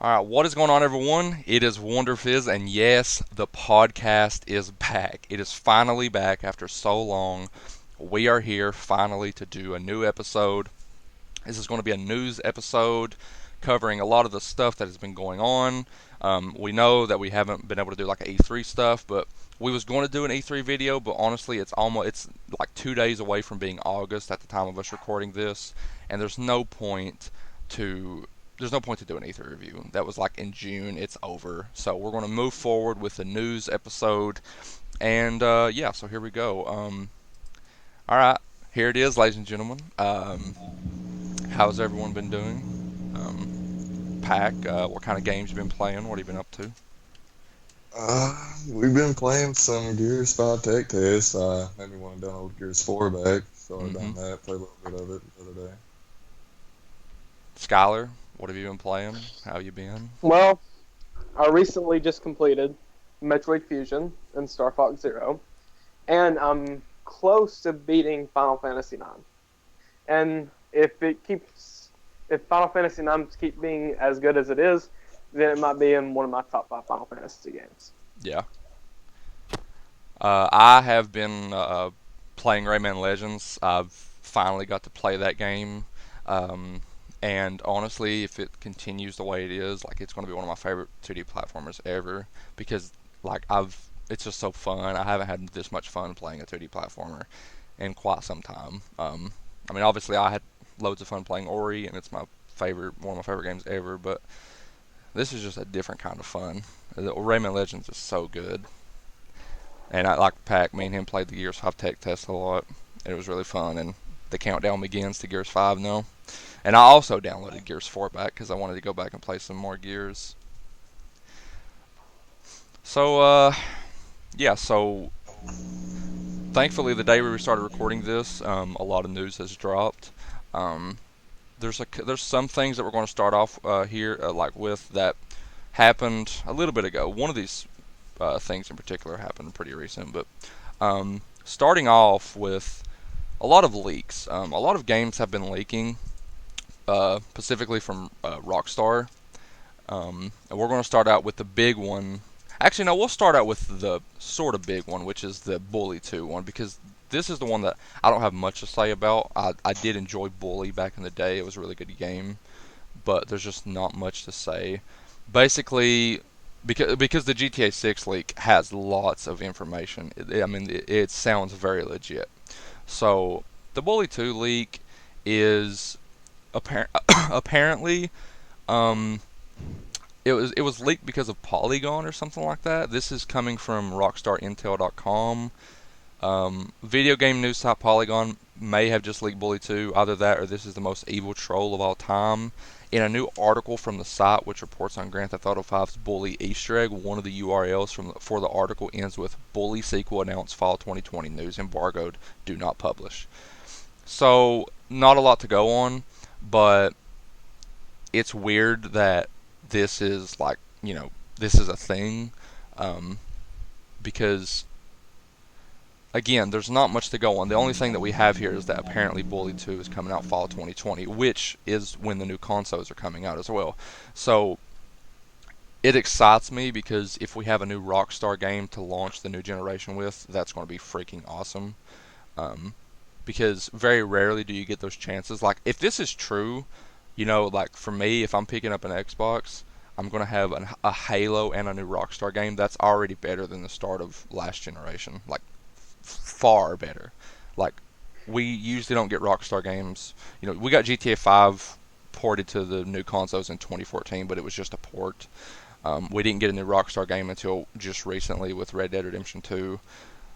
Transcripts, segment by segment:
All right, what is going on, everyone? It is WonderFizz, and yes, the podcast is back. It is finally back after so long. We are here finally to do a new episode. This is going to be a news episode covering a lot of the stuff that has been going on. We know that we haven't been able to do like E3 stuff, but we was going to do an E3 video, but honestly, it's like 2 days away from being August at the time of us recording this, and to there's no point to do an E3 review. That was like in June. It's over. So we're going to move forward with the news episode, and yeah, so here we go. All right, here it is, ladies and gentlemen. How's everyone been doing? Pack, what kind of games you been playing? What have you been up to? We've been playing some Gears 5 tech tests. Made me want to download Gears 4 back. Started Mm-hmm. down that, played a little bit of it the other day. Skylar, what have you been playing? How you been? Well, I recently just completed Metroid Fusion and Star Fox Zero, and I'm close to beating Final Fantasy IX. And if Final Fantasy IX keeps being as good as it is, then it might be in one of my top five Final Fantasy games. Yeah. I have been playing Rayman Legends. I've finally got to play that game. Um, and honestly, if it continues the way it is, like it's going to be one of my favorite 2D platformers ever because it's just so fun. I haven't had this much fun playing a 2D platformer in quite some time. I mean, obviously, I had loads of fun playing Ori, and it's one of my favorite games ever. But this is just a different kind of fun. Rayman Legends is so good, and I like Pac. Me and him played the Gears 5 tech test a lot. It was really fun, and the countdown begins to Gears 5 now. And I also downloaded Gears 4 back because I wanted to go back and play some more Gears. So, yeah, so thankfully the day we started recording this, a lot of news has dropped. Um, there's some things that we're going to start off here like with that happened a little bit ago. One of these things in particular happened pretty recent, but starting off with a lot of leaks. A lot of games have been leaking, specifically from Rockstar. And we're going to start out with the big one. Actually, no, we'll start out with the sort of big one, which is the Bully 2 one, because this is the one that I don't have much to say about. I did enjoy Bully back in the day. It was a really good game, but there's just not much to say. Basically, because the GTA 6 leak has lots of information. I mean, it sounds very legit. So, the Bully 2 leak is apparently um, it was leaked because of Polygon or something like that. This is coming from RockstarIntel.com. Video game news site Polygon may have just leaked Bully 2. Either that or this is the most evil troll of all time. In a new article from the site, which reports on Grand Theft Auto 5's Bully Easter egg, one of the URLs for the article ends with Bully sequel announced fall 2020 news embargoed, do not publish. So, not a lot to go on, but it's weird that this is like, this is a thing, um, because again, there's not much to go on. The only thing that we have here is that apparently Bully 2 is coming out fall 2020, which is when the new consoles are coming out as well. So it excites me because if we have a new Rockstar game to launch the new generation with, that's going to be freaking awesome. Um, because very rarely do you get those chances. Like, if this is true, like for me, if I'm picking up an Xbox, I'm going to have a Halo and a new Rockstar game. That's already better than the start of last generation. Like, far better. Like, we usually don't get Rockstar games. We got GTA 5 ported to the new consoles in 2014, but it was just a port. We didn't get a new Rockstar game until just recently with Red Dead Redemption 2.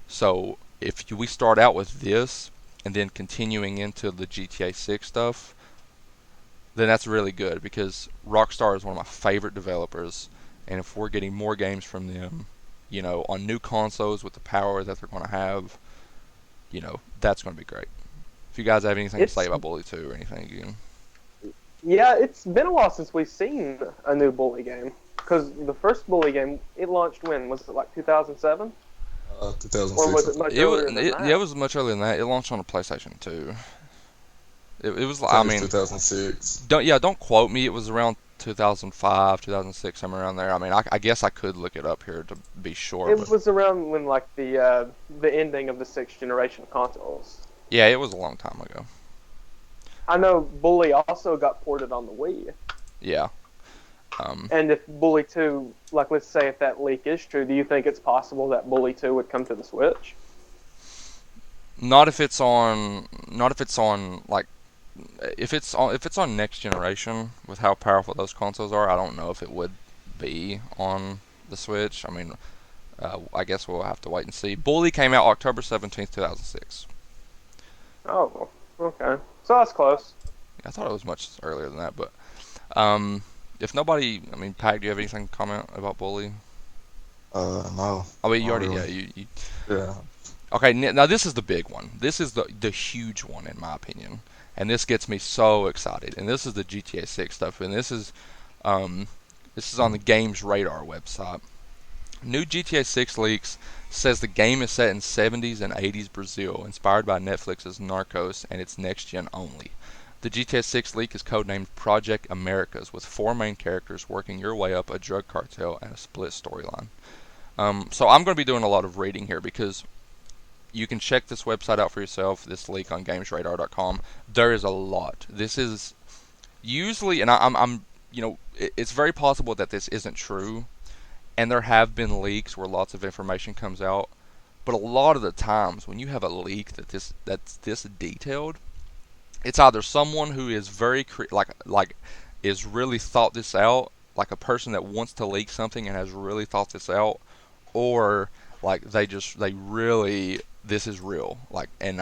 So if we start out with this and then continuing into the GTA 6 stuff, then that's really good because Rockstar is one of my favorite developers, and if we're getting more games from them, on new consoles with the power that they're going to have, that's going to be great. If you guys have anything to say It's about Bully 2 or anything again. Yeah, it's been a while since we've seen a new Bully game. Because the first Bully game, it launched when? Was it like 2007? Or 2006, was I it think. much It was earlier than yeah, it that? was much earlier than that. It launched on a PlayStation 2. It was I I think it's mean, 2006. don't quote me. It was around 2005, 2006, somewhere around there. I mean, I guess I could look it up here to be sure, It but was around when like the ending of the sixth generation consoles. yeah, it was a long time ago. I know Bully also got ported on the Wii. Yeah. Um, And if Bully 2, like let's say if that leak is true, do you think it's possible that Bully 2 would come to the Switch? not if it's on, like, if it's on next generation with how powerful those consoles are. I don't know if it would be on the Switch. I mean, I guess we'll have to wait and see. Bully came out October 17th, 2006. Oh, okay. So that's close. I thought it was much earlier than that, but um, if nobody, I mean, Pac, do you have anything to comment about Bully? No, Oh, wait, you not already, really. yeah, you. Yeah. Okay, now this is the big one. This is the huge one in my opinion, and this gets me so excited. And this is the GTA 6 stuff, and um, this is on the Games Radar website. New GTA 6 leaks says the game is set in 70s and 80s Brazil, inspired by Netflix's Narcos and it's next gen only. The GTA 6 leak is codenamed Project Americas, with 4 main characters working your way up a drug cartel and a split storyline. So I'm going to be doing a lot of reading here because you can check this website out for yourself, this leak on GamesRadar.com. There is a lot. This is usually, and I'm it's very possible that this isn't true, and there have been leaks where lots of information comes out. But a lot of the times, when you have a leak that's this detailed, it's either someone who is very is really thought this out, like a person that wants to leak something and has really thought this out, or like they really this is real. Like, and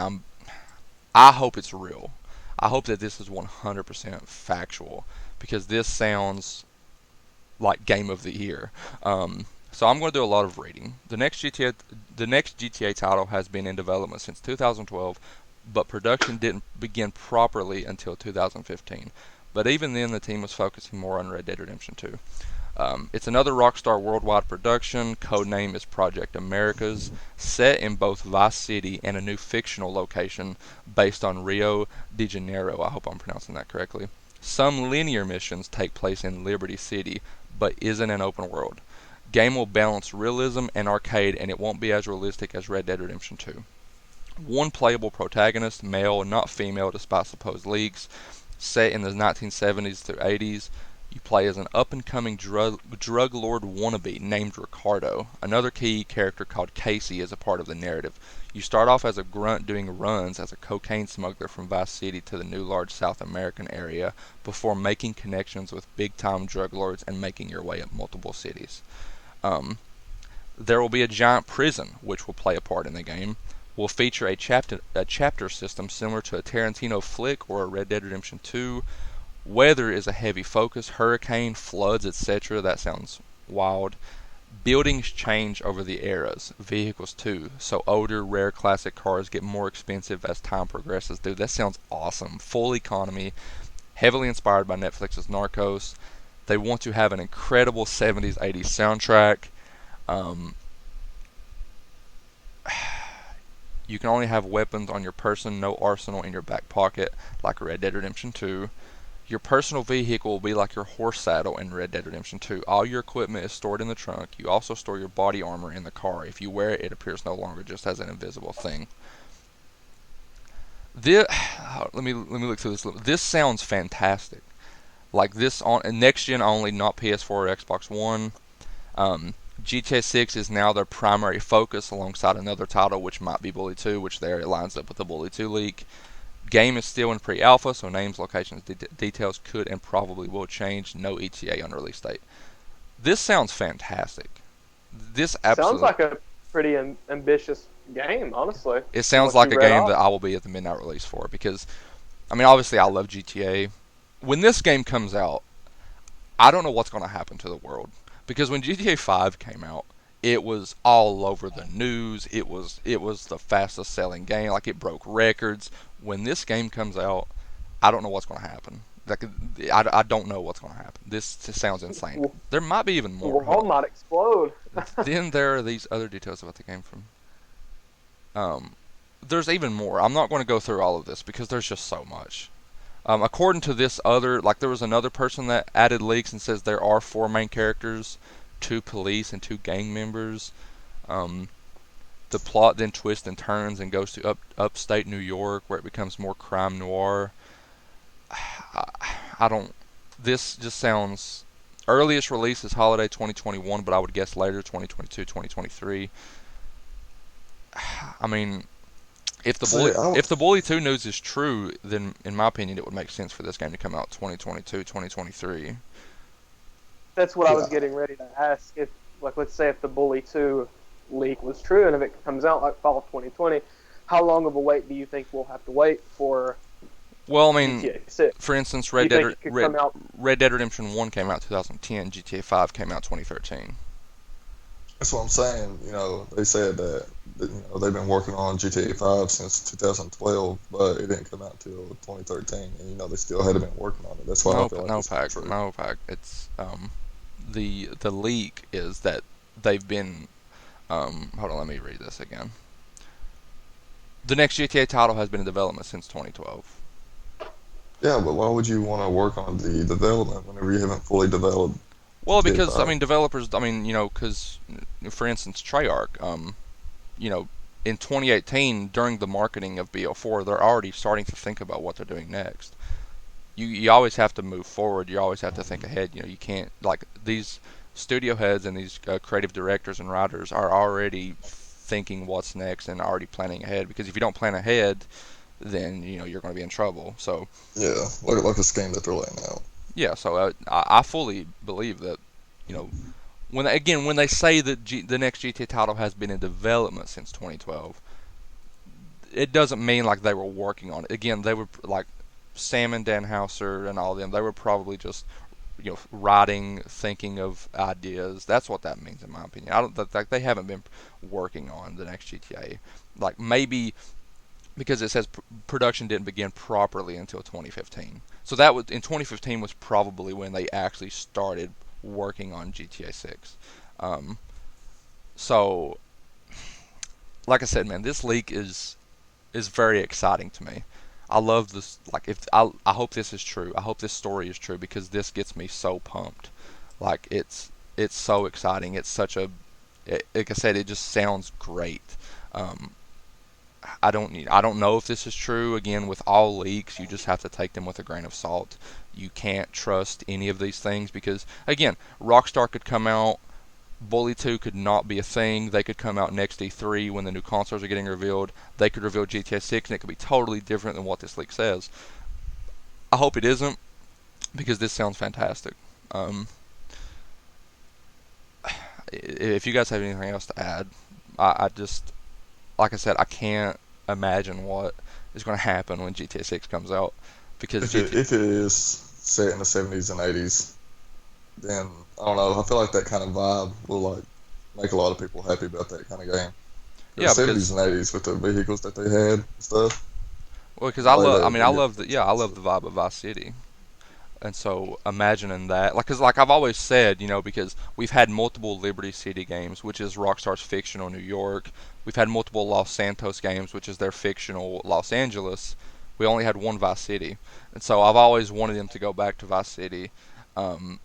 I hope it's real. I hope that this is 100% factual because this sounds like game of the year. So I'm going to do a lot of reading. The next GTA title has been in development since 2012, but production didn't begin properly until 2015. But even then, the team was focusing more on Red Dead Redemption 2. It's another Rockstar worldwide production. Codename is Project Americas, set in both Vice City and a new fictional location based on Rio de Janeiro. I hope I'm pronouncing that correctly. Some linear missions take place in Liberty City, but isn't an open world. Game will balance realism and arcade, and it won't be as realistic as Red Dead Redemption 2. One playable protagonist, male, not female despite supposed leaks, set in the 1970s through 80s. You play as an up-and-coming drug lord wannabe named Ricardo. Another key character called Casey is a part of the narrative. You start off as a grunt doing runs as a cocaine smuggler from Vice City to the new large South American area before making connections with big-time drug lords and making your way up multiple cities. There will be a giant prison, which will play a part in the game. Will feature a chapter system similar to a Tarantino flick or a Red Dead Redemption 2. Weather is a heavy focus, hurricane, floods, etc. That sounds wild. Buildings change over the eras, vehicles too, so older, rare classic cars get more expensive as time progresses. Dude, that sounds awesome. Full economy, heavily inspired by Netflix's Narcos. They want to have an incredible 70s, 80s soundtrack. Um, you can only have weapons on your person, no arsenal in your back pocket, like Red Dead Redemption 2. Your personal vehicle will be like your horse saddle in Red Dead Redemption 2. All your equipment is stored in the trunk. You also store your body armor in the car. If you wear it, it appears no longer just as an invisible thing. This, let me look through this. This sounds fantastic. Like this on next gen only, not PS4 or Xbox One. GTA 6 is now their primary focus alongside another title, which might be Bully 2, which there it lines up with the Bully 2 leak. Game is still in pre-alpha, so names, locations, details could and probably will change. No ETA on release date. This sounds fantastic. This Sounds absolutely. like a pretty ambitious game, honestly. It From sounds what you like a read game off. that I will be at the midnight release for because, I mean, obviously I love GTA. When this game comes out, I don't know what's going to happen to the world because when GTA 5 came out, it was all over the news. It was the fastest selling game. Like it broke records. When this game comes out, I don't know what's going to happen. Like I don't know what's going to happen. This just sounds insane. There might be even The more. Hold world might explode. on. Then there are these other details about the game from. Um, there's even more. I'm not going to go through all of this because there's just so much. According to this other, like there was another person that added leaks and says there are four main characters, two police and two gang members. Um, the plot then twists and turns and goes to upstate New York where it becomes more crime noir. I, I don't. This just sounds. Earliest release is holiday 2021, but I would guess later 2022, 2023. I mean, See, if the Bully 2 news is true, then in my opinion it would make sense for this game to come out 2022, 2023. That's what I was yeah, getting ready to ask. If, like, let's say if the Bully 2 leak was true, and if it comes out like fall of 2020, how long of a wait do you think we'll have to wait for Well, I mean, GTA 6? for instance, Do you think it could come out? Red Dead Redemption 1 came out 2010, GTA 5 came out 2013. that's what I'm saying. They said that they've been working on GTA 5 since 2012, but it didn't come out until 2013, and they still hadn't been working on it. That's why I No, feel like no it's not pack, true. no pack. It's the leak is that they've been hold on, let me read this again. The next GTA title has been in development since 2012. Yeah, but why would you want to work on the development whenever you haven't fully developed Well, GTA because I 5? mean, developers. I mean, because for instance, Treyarch. You know, in 2018, during the marketing of BO4, they're already starting to think about what they're doing next. You always have to move forward. You always have to think ahead. You can't like these studio heads and these creative directors and writers are already thinking what's next and already planning ahead. Because if you don't plan ahead, then you're going to be in trouble. So Yeah, like this game that they're laying out. yeah, so I fully believe that you know when they say that the next GTA title has been in development since 2012, it doesn't mean like they were working on it. Again, they were like Sam and Dan Houser and all of them. They were probably just writing, thinking of ideas. That's what that means in my opinion. I don't like they haven't been working on the next GTA. Like maybe because it says production didn't begin properly until 2015. So that was in 2015 was probably when they actually started working on GTA 6. Um, so like I said, man, this leak is very exciting to me. I love this. Like, if I hope this is true. I hope this story is true because this gets me so pumped. Like, it's so exciting. It's such a like I said, it just sounds great. Um, I don't know if this is true. Again, with all leaks, you just have to take them with a grain of salt. You can't trust any of these things because again, Rockstar could come out. Bully 2 could not be a thing. They could come out next E3 when the new consoles are getting revealed. They could reveal GTA 6 and it could be totally different than what this leak says. I hope it isn't because this sounds fantastic. Um, if you guys have anything else to add, I just, like I said, I can't imagine what is going to happen when GTA 6 comes out because If it is set in the 70s and 80s, then I don't know. I feel like that kind of vibe will like make a lot of people happy about that kind of game. The yeah, 70s because and 80s with the vehicles that they had and stuff. well, because I think I mean, I they get love I love the fantastic. vibe of Vice City. And so imagining that, like, cause like I've always said, because we've had multiple Liberty City games, which is Rockstar's fictional New York. We've had multiple Los Santos games, which is their fictional Los Angeles. We only had one Vice City, and so I've always wanted them to go back to Vice City, um,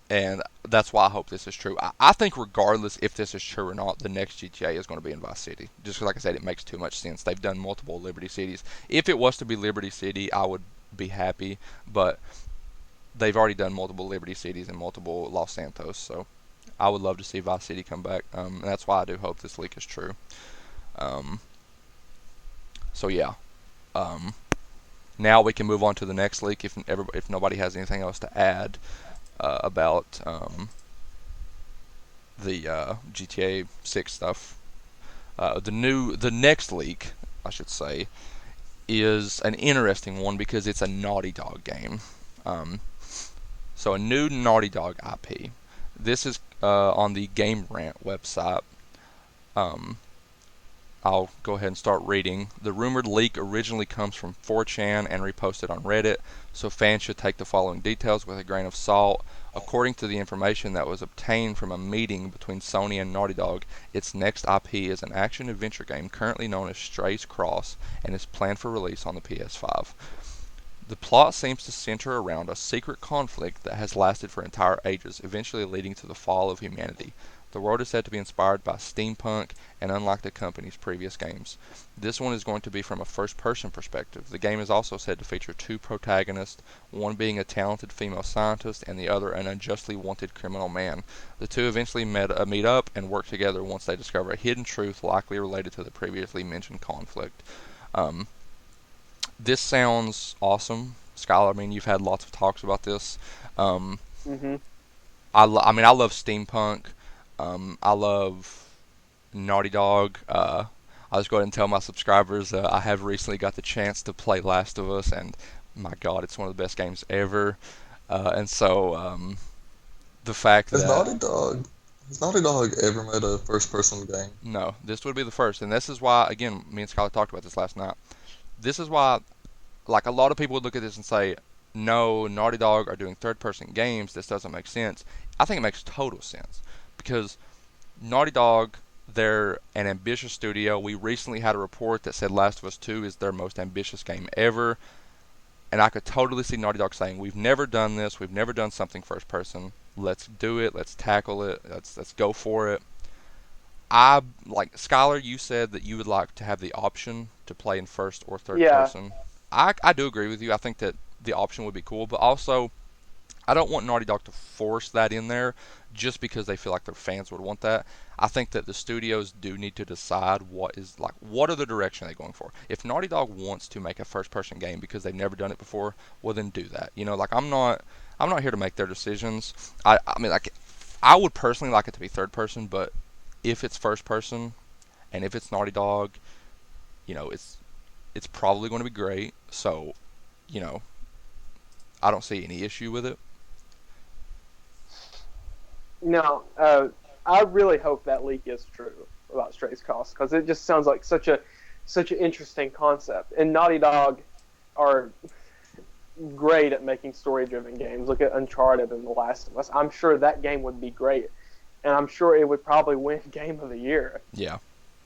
and that's why I hope this is true. I think regardless if this is true or not, the next GTA is going to be in Vice City. Just 'cause like I said, it makes too much sense. They've done multiple Liberty Cities. If it was to be Liberty City, I would be happy, but they've already done multiple Liberty Cities and multiple Los Santos, so I would love to see Vice City come back. And that's why I do hope this leak is true. Um, so yeah. Um, Now we can move on to the next leak if nobody has anything else to add about the GTA 6 stuff. The next leak, I should say, is an interesting one because it's a Naughty Dog game. Um, So a new Naughty Dog IP. This is on the Game Rant website. Um, I'll go ahead and start reading. The rumored leak originally comes from 4chan and reposted on Reddit, so fans should take the following details with a grain of salt. According to the information that was obtained from a meeting between Sony and Naughty Dog, its next IP is an action-adventure game currently known as Stray's Cross and is planned for release on the PS5. The plot seems to center around a secret conflict that has lasted for entire ages, eventually leading to the fall of humanity. The world is said to be inspired by steampunk, and unlike the company's previous games, this one is going to be from a first-person perspective. The game is also said to feature two protagonists, one being a talented female scientist and the other an unjustly wanted criminal man. The two eventually meet up and work together once they discover a hidden truth likely related to the previously mentioned conflict. Um, this sounds awesome, Skylar. I mean, you've had lots of talks about this. Um, Hmm. I mean, I love steampunk. I love Naughty Dog. I'll just go ahead and tell my subscribers I have recently got the chance to play Last of Us, and my God, it's one of the best games ever. And so the fact Has that Naughty Dog has Naughty Dog ever made a first person game? no, this would be the first, and this is why, again, me and Skylar talked about this last night. This is why, like, a lot of people would look at this and say, no, Naughty Dog are doing third-person games. This doesn't make sense. I think it makes total sense because Naughty Dog, they're an ambitious studio. We recently had a report that said Last of Us 2 is their most ambitious game ever. And I could totally see Naughty Dog saying, "We've never done this. We've never done something first person. Let's do it. Let's tackle it. Let's go for it." I like Skylar. You said that you would like to have the option to play in first or third Yeah. person. I do agree with you. I think that the option would be cool, but also I don't want Naughty Dog to force that in there just because they feel like their fans would want that. I think that the studios do need to decide what are the direction they're going for. If Naughty Dog wants to make a first person game because they've never done it before, well then do that. You know, like I'm not here to make their decisions. I mean like I would personally like it to be third person, but if it's first person and if it's Naughty Dog, you know, it's probably going to be great. So, you know, I don't see any issue with it. No, I really hope that leak is true about Stray's cost because it just sounds like such an interesting concept. And Naughty Dog are great at making story-driven games. Look at Uncharted and The Last of Us. I'm sure that game would be great, and I'm sure it would probably win Game of the Year. Yeah.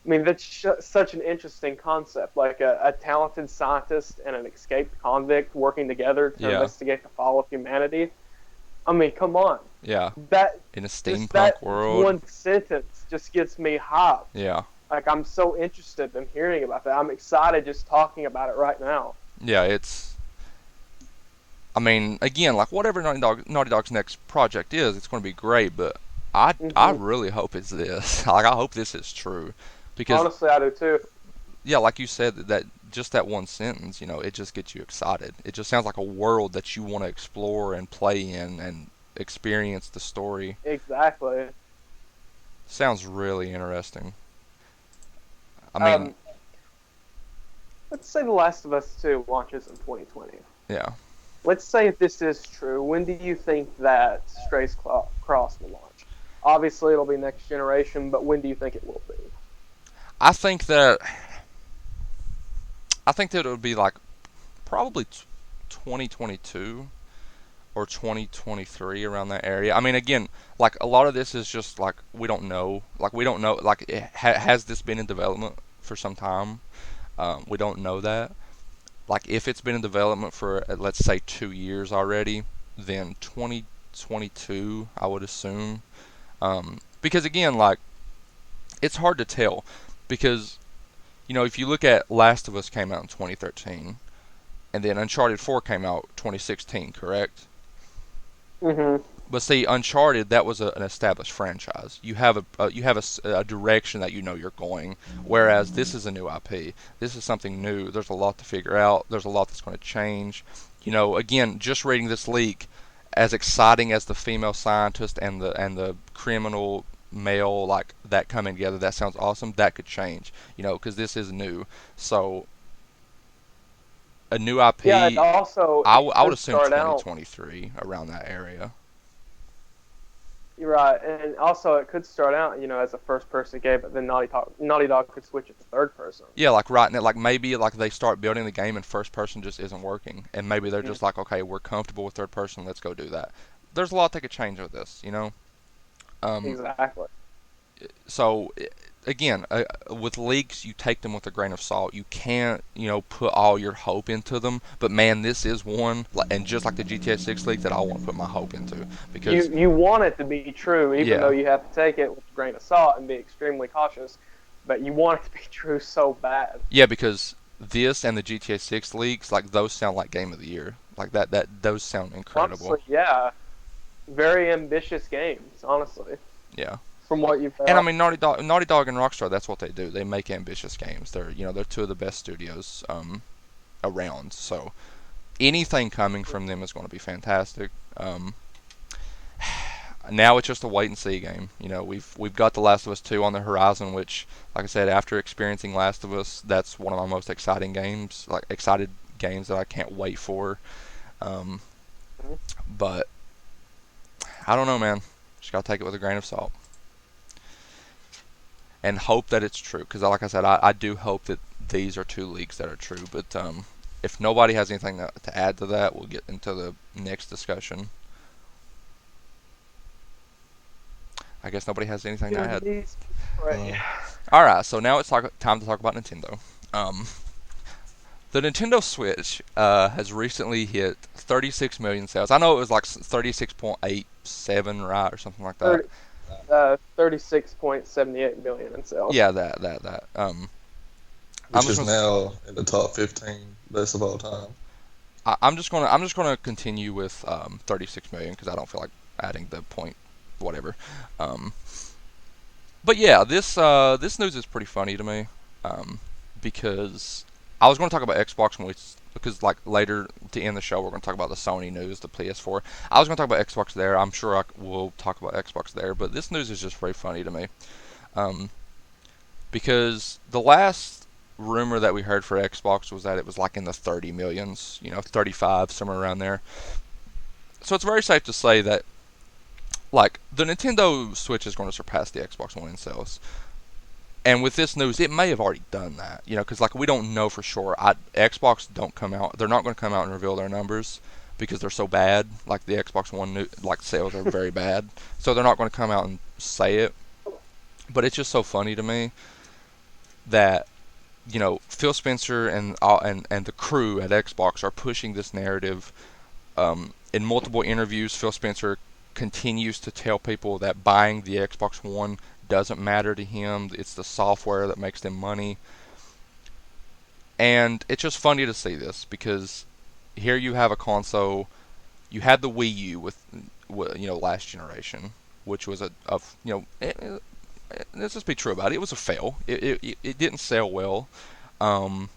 I mean, that's such an interesting concept, like a talented scientist and an escaped convict working together to Yeah. investigate the fall of humanity. I mean, come on. Yeah. That In a just steampunk that world. one sentence just gets me hyped. Yeah. Like I'm so interested in hearing about that. I'm excited just talking about it right now. Yeah, it's I mean, again, like whatever Naughty Dog's next project is, it's going to be great, but I Hmm. really hope it's this. Like I hope this is true. Because Honestly, I do too. yeah, like you said that just that one sentence, you know, it just gets you excited. It just sounds like a world that you want to explore and play in and experience the story. Exactly. Sounds really interesting. I mean, Um, let's say The Last of Us 2 launches in 2020. yeah. Let's say if this is true, when do you think that Stray's Cross will launch? Obviously, it'll be next generation, but when do you think it will be? I think that I think that it would be like probably 2022 or 2023 around that area. I mean, again, like a lot of this is just like we don't know. Like we don't know. Like has this been in development for some time? We don't know that. Like if it's been in development for let's say 2 years already, then 2022 I would assume. Because again, like it's hard to tell because you know if you look at Last of Us came out in 2013 and then Uncharted 4 came out 2016, correct? Hmm. But see, Uncharted that was an established franchise. You have a direction that you know you're going. Whereas this is a new IP. This is something new. There's a lot to figure out. There's a lot that's going to change. You know, again, just reading this leak, as exciting as the female scientist and the criminal male like that coming together, that sounds awesome. That could change. You know, because this is new. So a new Yeah, and IP. also I would could assume start out. 2023 around that area. You're right, and also it could start out, as a first-person game, but then Naughty Dog could switch it to third person. Yeah, like right now, like maybe like they start building the game and first person just isn't working, and maybe they're Mm. just like, okay, we're comfortable with third person, let's go do that. There's a lot that could change with this, you know. Um, Exactly. so again, with leaks, you take them with a grain of salt. You can't, put all your hope into them. But man, this is one, and just like the GTA 6 leak, that I want to put my hope into because, You want it to be true, even though yeah, you have to take it with a grain of salt and be extremely cautious. But you want it to be true so bad. yeah, because this and the GTA 6 leaks, like those sound like game of the year, like that those sound incredible. Honestly, yeah, very ambitious games. Honestly, Yeah. from what you've And I heard. mean, Naughty Dog and Rockstar, that's what they do. They make ambitious games. They're two of the best studios around. So anything coming from them is going to be fantastic. Now it's just a wait and see game. We've got The Last of Us 2 on the horizon, which, like I said, after experiencing Last of Us, that's one of my most excited games that I can't wait for. Um, but I don't know, man. Just gotta take it with a grain of salt and hope that it's true. Because, like I said, I do hope that these are two leaks that are true. But if nobody has anything to add to that, we'll get into the next discussion. I guess nobody has anything to add. Uh, All right, so now it's time to talk about Nintendo. Um, the Nintendo Switch has recently hit 36 million sales. I know it was like 36.87, right, or something like that. 36.78 million in sales. Yeah, that. I'm which just is gonna now in the top 15 best of all time. I'm just gonna continue with 36 million because I don't feel like adding the point, whatever. Um, but yeah, this news is pretty funny to me, because I was going to talk about Xbox because like later to end the show we're going to talk about the Sony news, the PS4. I was going to talk about Xbox there. I'm sure we'll talk about Xbox there, but this news is just very funny to me, um, because the last rumor that we heard for Xbox was that it was like in the 30 millions, 35, somewhere around there. So it's very safe to say that like the Nintendo Switch is going to surpass the Xbox One in sales. And with this news, it may have already done that, because like we don't know for sure. Xbox don't come out; they're not going to come out and reveal their numbers because they're so bad. Like the Xbox One, like sales are very bad, so they're not going to come out and say it. But it's just so funny to me that Phil Spencer and the crew at Xbox are pushing this narrative. In multiple interviews, Phil Spencer continues to tell people that buying the Xbox One doesn't matter to him. It's the software that makes them money. And it's just funny to see this because here you have a console. You had the Wii U last generation, which was let's just be true about it. It was a fail. It didn't sell well. Um,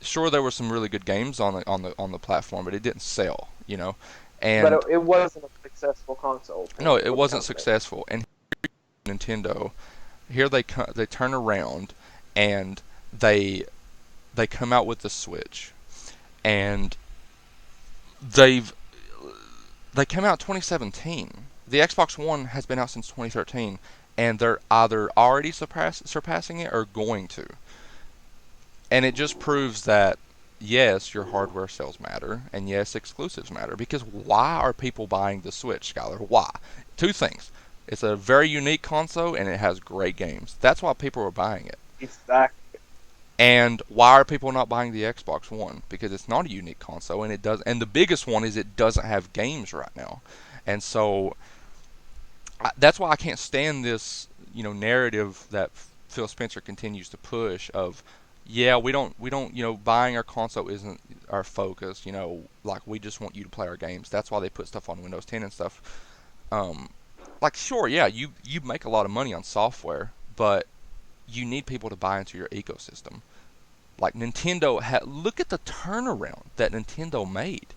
sure, there were some really good games on the platform, but it didn't sell. But And it wasn't a successful console no, it for the wasn't company. successful. And Nintendo, here they turn around and they they come out with the Switch, and they've they came out in 2017. The Xbox One has been out since 2013, and they're either already surpassing it or going to. And it just proves that yes, your hardware sales matter, and yes, exclusives matter. Because why are people buying the Switch, Skylar? Why? Two things. It's a very unique console, and it has great games. That's why people are buying it. Exactly. And why are people not buying the Xbox One? Because it's not a unique console, and it does. And the biggest one is it doesn't have games right now, and so that's why I can't stand this, narrative that Phil Spencer continues to push of, yeah, we don't, buying our console isn't our focus. Like we just want you to play our games. That's why they put stuff on Windows 10 and stuff. Um, like sure, yeah, you make a lot of money on software, but you need people to buy into your ecosystem. Like Nintendo look at the turnaround that Nintendo made.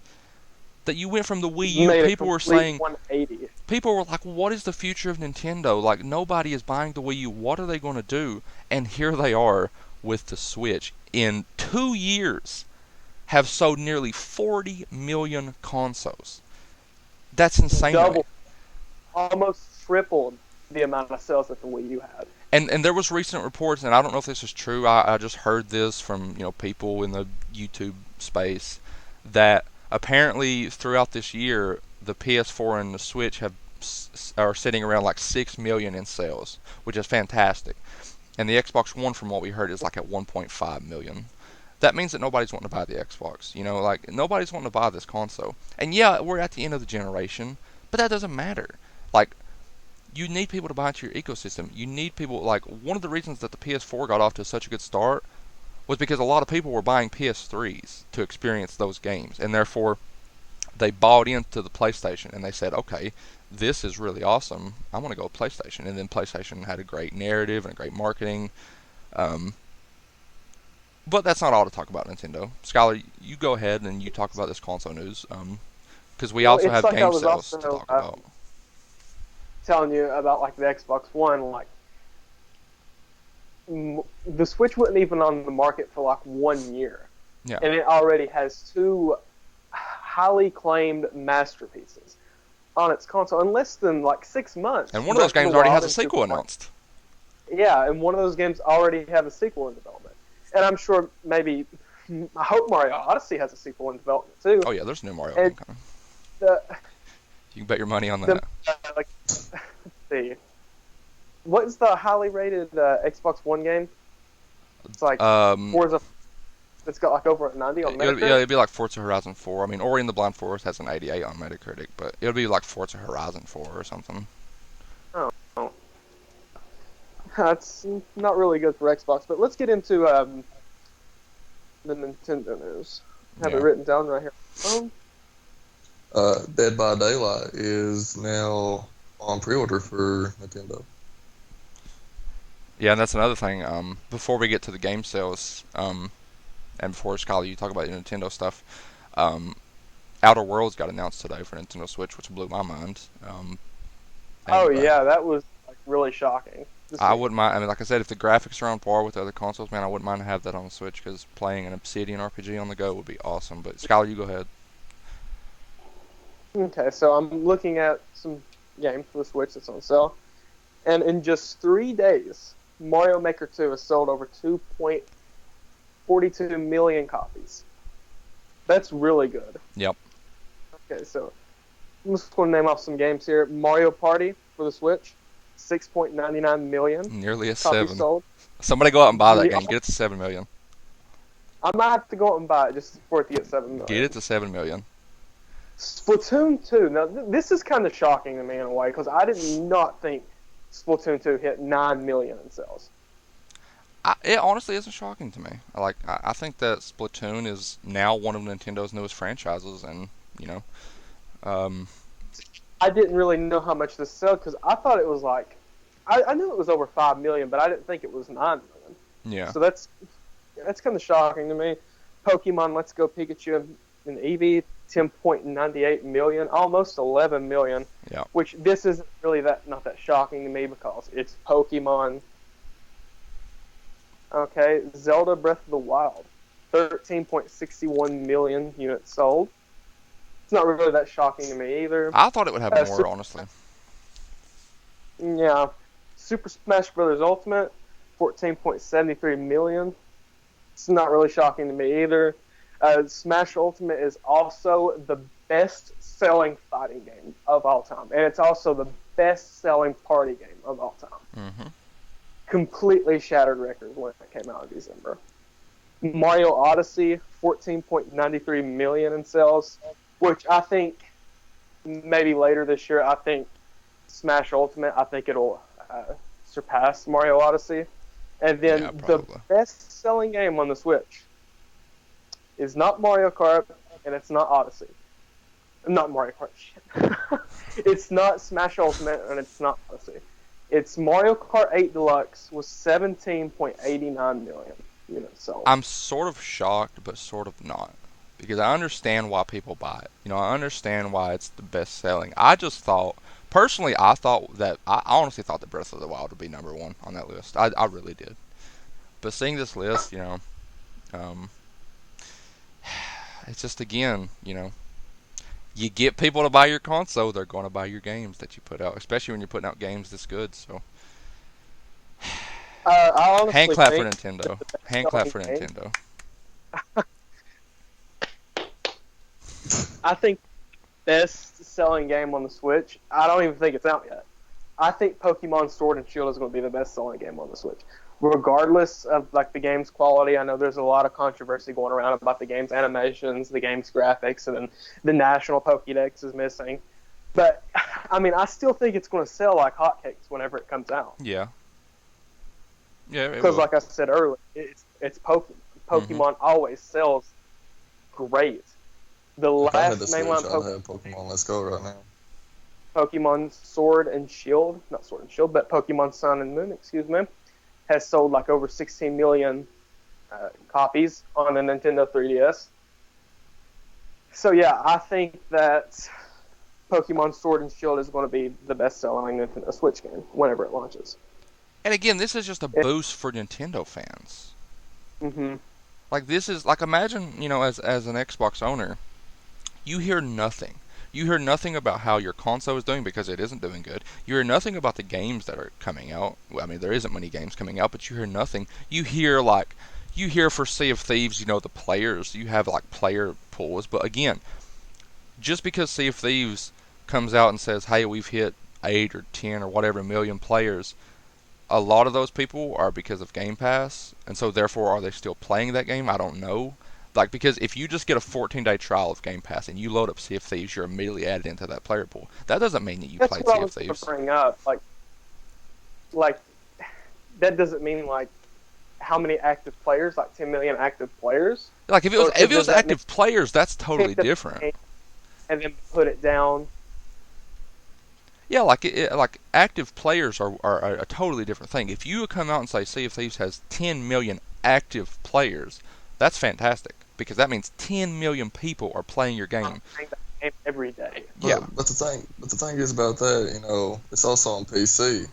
That you went from the Wii U, Made a people were complete saying, 180. people were like, what is the future of Nintendo? Like, nobody is buying the Wii U. What are they going to do? And here they are with the Switch. In 2 years, have sold nearly 40 million consoles. That's insane to me. Double, almost tripled the amount of sales that the Wii U had. And there was recent reports, and I don't know if this is true. I just heard this from people in the YouTube space that apparently throughout this year the PS4 and the Switch are sitting around like 6 million in sales, which is fantastic. and the Xbox One, from what we heard, is like at 1.5 million. That means that nobody's wanting to buy the Xbox. You know, like nobody's wanting to buy this console. And yeah, we're at the end of the generation, but that doesn't matter. Like, you need people to buy into your ecosystem. You need people, like, one of the reasons that the PS4 got off to such a good start was because a lot of people were buying PS3s to experience those games, and therefore they bought into the PlayStation and they said, okay, this is really awesome. I want to go PlayStation. And then PlayStation had a great narrative and a great marketing. Um, but that's not all to talk about Nintendo. Skylar, you go ahead and you talk about this console news, because we Well, also it's have like I game was sales to also talk about. telling you about like the Xbox One. Like the Switch wasn't even on the market for like 1 year, Yeah. and it already has two highly claimed masterpieces on its console in less than like 6 months. And one of those Breath of games the already Wild has a and sequel Super Mario. announced. Yeah, and one of those games already have a sequel in development. And I'm sure maybe, I hope Mario Odyssey has a sequel in development too. Oh yeah, there's a new Mario And game coming. the, You can bet your money on the that. like, let's see, what is the highly rated Xbox One game? It's like Forza. It's got like over a 90 on Metacritic. Yeah, it'd be like Forza Horizon 4. I mean, Ori and the Blind Forest has an 88 on Metacritic, but it'll be like Forza Horizon 4 or something. Oh, that's not really good for Xbox. But let's get into the Nintendo news. I have it written down right here. Dead by Daylight is now on pre-order for Nintendo. Yeah, and that's another thing. Before we get to the game sales, and before Skylar, you talk about your Nintendo stuff, Outer Worlds got announced today for Nintendo Switch, which blew my mind. Yeah, that was like really shocking. I wouldn't mind. I mean, like I said, if the graphics are on par with other consoles, man, I wouldn't mind to have that on the Switch because playing an Obsidian RPG on the go would be awesome. But Skylar, you go ahead. Okay, so I'm looking at some games for the Switch that's on sale, and in just 3 days, Mario Maker 2 has sold over 2.42 million copies. That's really good. Yep. Okay, so I'm just going to name off some games here. Mario Party for the Switch, 6.99 million Nearly a copies 7. sold. Somebody go out and buy that Yeah. game. Get it to 7 million. I might have to go out and buy it just for it to get 7 million. Get it to 7 million. Splatoon 2. Now, this is kind of shocking to me in a way because I did not think Splatoon 2 hit 9 million in sales. It honestly isn't shocking to me. I think that Splatoon is now one of Nintendo's newest franchises, and I didn't really know how much this sold because I thought it was like, I knew it was over 5 million, but I didn't think it was 9 million. yeah, So that's kind of shocking to me. Pokemon Let's Go Pikachu and Eevee, 10.98 million, almost 11 million. Yeah. Which this isn't really not that shocking to me because it's Pokemon. Okay, Zelda Breath of the Wild, 13.61 million units sold. It's not really that shocking to me either. I thought it would have more, honestly. Yeah, Super Smash Bros. Ultimate, 14.73 million. It's not really shocking to me either. Smash Ultimate is also the best-selling fighting game of all time, and it's also the best-selling party game of all time. Mm-hmm. Completely shattered records when it came out in December. Mario Odyssey, 14.93 million in sales, which I think maybe later this year, I think Smash Ultimate, I think it'll surpass Mario Odyssey. And then the best-selling game on the Switch is not Mario Kart, and it's not Odyssey. Not Mario Kart, shit. It's not Smash Ultimate, and it's not Odyssey. It's Mario Kart 8 Deluxe with 17.89 million units sold. I'm sort of shocked, but sort of not. Because I understand why people buy it. I understand why it's the best selling. I honestly thought that Breath of the Wild would be number one on that list. I really did. But seeing this list, it's just, again, you get people to buy your console, they're going to buy your games that you put out, especially when you're putting out games this good. So, hand clap for Nintendo. Hand clap for Nintendo. I think best-selling game on the Switch, I don't even think it's out yet. I think Pokemon Sword and Shield is going to be the best-selling game on the Switch. regardless of like the game's quality, I know there's a lot of controversy going around about the game's animations, the game's graphics, and then the national Pokédex is missing. But I mean, I still think it's going to sell like hotcakes whenever it comes out. Yeah. Yeah, it Because, will. like I said earlier, it's Pokemon always sells great. The If I had last the Switch, mainline I'd have Pokemon Let's Go right now. Pokemon Sword and Shield, not Sword and Shield, but Pokemon Sun and Moon, excuse me, has sold like over 16 million copies on the Nintendo 3DS. So yeah, I think that Pokemon Sword and Shield is going to be the best-selling Nintendo Switch game whenever it launches. And again, this is just a boost for Nintendo fans. Mm-hmm. Like this is like imagine, as an Xbox owner, you hear nothing. You hear nothing about how your console is doing because it isn't doing good. You hear nothing about the games that are coming out. Well, I mean, there isn't many games coming out, but you hear nothing. You hear for Sea of Thieves, the players. You have like player pools, but again, just because Sea of Thieves comes out and says, "Hey, we've hit 8 or 10 or whatever million players," a lot of those people are because of Game Pass, and so therefore are they still playing that game? I don't know. Like, because if you just get a 14-day trial of Game Pass and you load up Sea of Thieves, you're immediately added into that player pool. That doesn't mean that you That's played what I Sea of was going Thieves. to bring up. Like that doesn't mean like how many active players, like 10 million active players. Like, if it was Or if it does was that mean active players, that's totally pick the different. game and then put it down? Yeah, like active players are a totally different thing. If you come out and say Sea of Thieves has 10 million active players, that's fantastic because that means 10 million people are playing your I'm game. playing that game every day. Yeah. But the thing is about that, it's also on PC.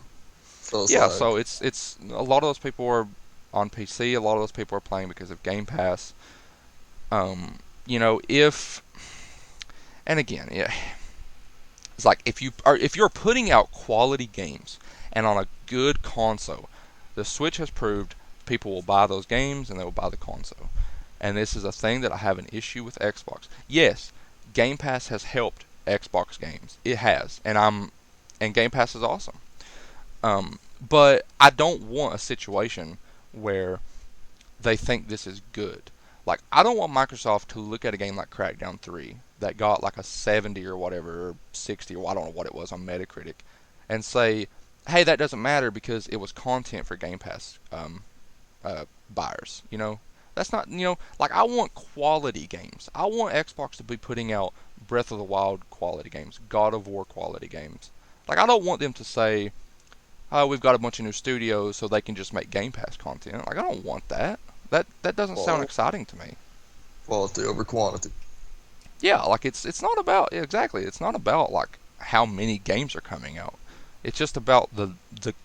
So it's Yeah, like, so it's a lot of those people are on PC. A lot of those people are playing because of Game Pass. If and again, yeah, it's like if you're putting out quality games and on a good console, the Switch has proved people will buy those games and they will buy the console. And this is a thing that I have an issue with Xbox. Yes, Game Pass has helped Xbox games. It has, and Game Pass is awesome. But I don't want a situation where they think this is good. Like, I don't want Microsoft to look at a game like Crackdown 3 that got like a 70 or whatever, or 60, or I don't know what it was on Metacritic, and say, hey, that doesn't matter because it was content for Game Pass buyers. That's not, like, I want quality games. I want Xbox to be putting out Breath of the Wild quality games, God of War quality games. Like, I don't want them to say, oh, we've got a bunch of new studios so they can just make Game Pass content. Like, I don't want that. That doesn't sound well, exciting to me. quality over quantity. Yeah, like it's not about exactly. It's not about like how many games are coming out. It's just about the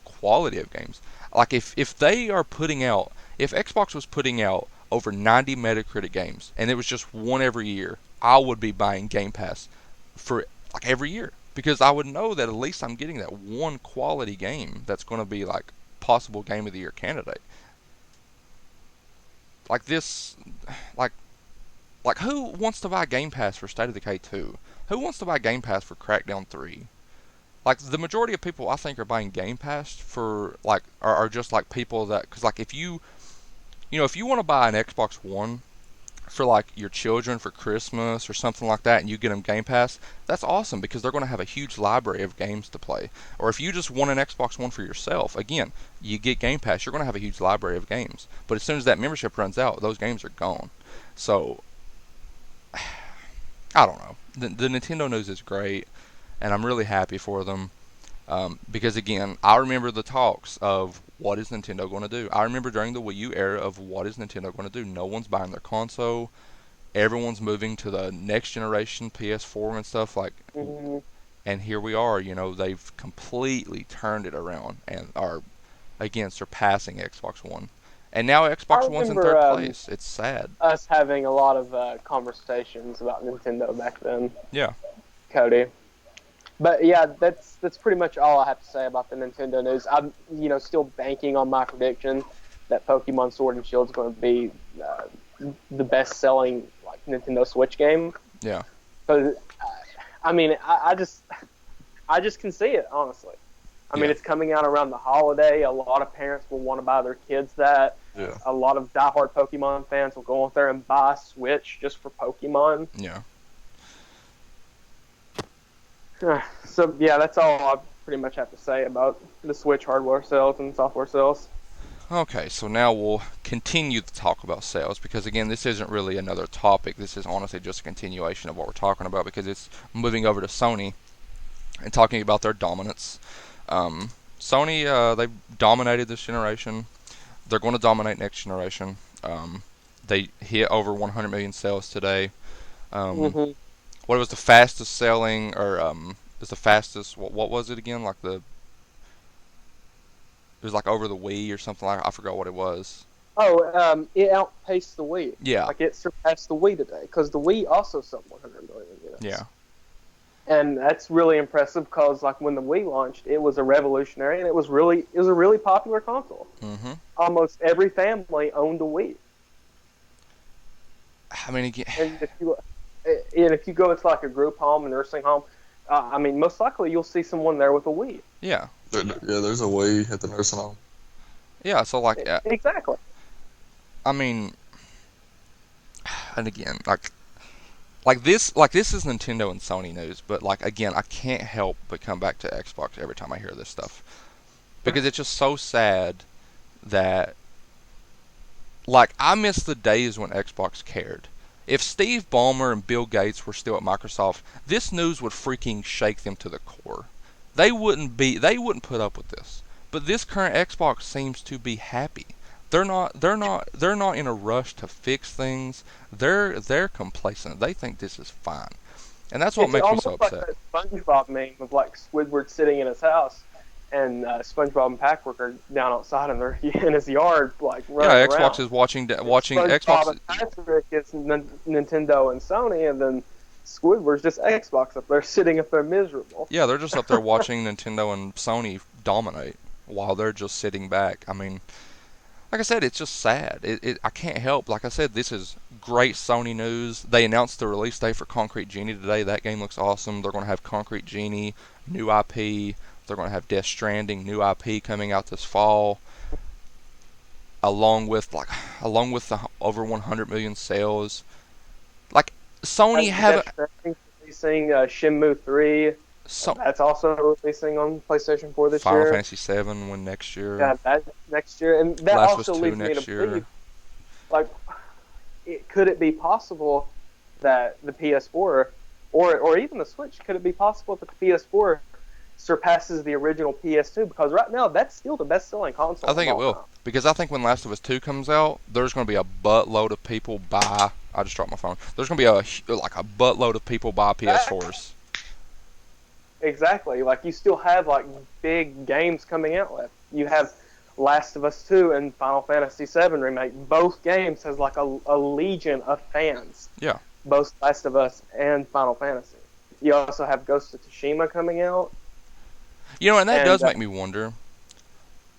quality of games. Like if they are putting out, if Xbox was putting out over 90 Metacritic games and it was just one every year, I would be buying Game Pass for like every year because I would know that at least I'm getting that one quality game that's going to be like possible game of the year candidate. Like this, like like who wants to buy Game Pass for State of Decay 2? Who wants to buy Game Pass for Crackdown 3? Like the majority of people I think are buying Game Pass for like are just like people that cuz like if you want to buy an Xbox One for like your children for Christmas or something like that and you get them Game Pass, that's awesome because they're going to have a huge library of games to play. Or if you just want an Xbox One for yourself, again, you get Game Pass, you're going to have a huge library of games. But as soon as that membership runs out, those games are gone. So I don't know. The Nintendo news is great and I'm really happy for them. Because again, I remember the talks of what is Nintendo going to do. I remember during the Wii U era of what is Nintendo going to do. No one's buying their console. Everyone's moving to the next generation PS4 and stuff like. Mm-hmm. And here we are. They've completely turned it around and are again surpassing Xbox One. And now I Xbox One's in remember third place. It's sad. us having a lot of conversations about Nintendo back then, Yeah. Cody. But yeah, that's pretty much all I have to say about the Nintendo news. I'm still banking on my prediction that Pokemon Sword and Shield is going to be the best-selling like Nintendo Switch game. Yeah. But I mean, I just can see it honestly. I mean, Yeah. it's coming out around the holiday. A lot of parents will want to buy their kids that. Yeah. A lot of diehard Pokemon fans will go out there and buy a Switch just for Pokemon. Yeah. So yeah, that's all I pretty much have to say about the Switch hardware sales and software sales. Okay, so now we'll continue to talk about sales because again, this isn't really another topic. This is honestly just a continuation of what we're talking about because it's moving over to Sony and talking about their dominance. Sony, they dominated this generation. They're going to dominate next generation. They hit over 100 million sales today. Um, Hmm. what was the fastest selling, or is the fastest? What was it again? Like it was like over the Wii or something like. I forgot what it was. Oh, it outpaced the Wii. Yeah, Like it surpassed the Wii today because the Wii also sold 100 million units. yeah, And that's really impressive because like when the Wii launched, it was a revolutionary and it was a really popular console. hmm Almost every family owned a Wii. I mean, again, And if you go into like a group home, a nursing home, I mean, most likely you'll see someone there with a Wii. yeah, Yeah, there's a Wii at the nursing home. yeah. So like, Exactly. I mean, and again, like this is Nintendo and Sony news, but like again, I can't help but come back to Xbox every time I hear this stuff because it's just so sad that like I miss the days when Xbox cared. If Steve Ballmer and Bill Gates were still at Microsoft, this news would freaking shake them to the core. They wouldn't put up with this. But this current Xbox seems to be happy. They're not in a rush to fix things. They're complacent. They think this is fine. And that's what It's makes me almost so like upset. that SpongeBob meme of like Squidward sitting in his house, and SpongeBob and Patrick are down outside in their in his yard, like running Yeah, around. Xbox is watching SpongeBob Xbox. and Patrick is Nintendo and Sony, and then Squidward's just Xbox up there sitting up there miserable. Yeah, they're just up there watching Nintendo and Sony dominate while they're just sitting back. I mean, like I said, it's just sad. I can't help. Like I said, this is great Sony news. They announced the release date for Concrete Genie today. That game looks awesome. They're going to have Concrete Genie, new IP. They're going to have Death Stranding, new IP coming out this fall, along with the over 100 million sales. Like Sony have Death Stranding releasing Shenmue 3. so That's also releasing on PlayStation 4 this Final year. Fantasy 7 when next year. Yeah, that next year, and that Last of Us also 2 leads me next to year. believe, like, could it be possible that the PS4 or even the Switch, could it be possible that the PS4 surpasses the original PS2? Because right now that's still the best-selling console. I think of it all will time. because I think when Last of Us 2 comes out, there's going to be a buttload of people buy. I just dropped my phone. There's going to be a buttload of people buy PS4s. Exactly. Like you still have like big games coming out with. You have Last of Us 2 and Final Fantasy 7 remake. Both games has like a legion of fans. Yeah. Both Last of Us and Final Fantasy. You also have Ghost of Tsushima coming out. You know, and that And, does make me wonder